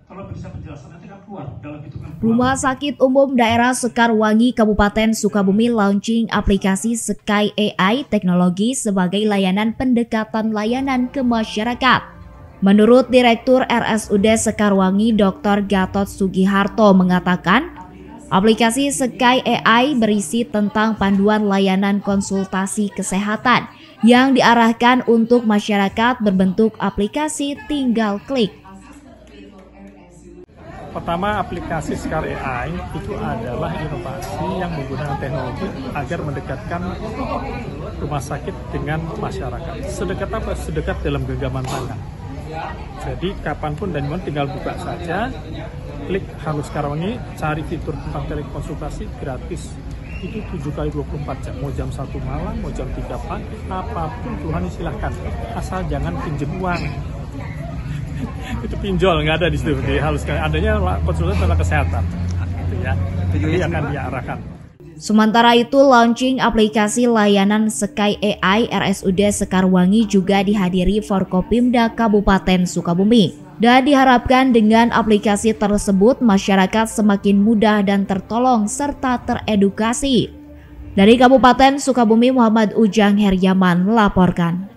Kalau bisa penjelasan nanti kan keluar dalam hitungan. Rumah Sakit Umum Daerah Sekarwangi Kabupaten Sukabumi launching aplikasi Sky AI teknologi sebagai layanan pendekatan layanan ke masyarakat. Menurut Direktur RSUD Sekarwangi Dr. Gatot Sugiharto mengatakan, aplikasi Sky AI berisi tentang panduan layanan konsultasi kesehatan yang diarahkan untuk masyarakat berbentuk aplikasi tinggal klik. Pertama, aplikasi Sky AI itu adalah inovasi yang menggunakan teknologi agar mendekatkan rumah sakit dengan masyarakat. Sedekat apa? Sedekat dalam genggaman tangan. Jadi kapanpun dan dimanapun tinggal buka saja, klik Halo Sekarwangi, cari fitur tentang telekonsultasi gratis. Itu 7x24 jam, mau jam 1 malam, mau jam 3 pagi, apapun Tuhan silahkan. Asal jangan pinjem uang. Itu pinjol, nggak ada di situ. Di Halo Sekarwangi adanya konsultasi tentang kesehatan. Gitu ya. Jadi akan diarahkan. Sementara itu, launching aplikasi layanan Sky AI RSUD Sekarwangi juga dihadiri Forkopimda Kabupaten Sukabumi. Dan diharapkan dengan aplikasi tersebut masyarakat semakin mudah dan tertolong serta teredukasi. Dari Kabupaten Sukabumi, Muhammad Ujang Heryaman melaporkan.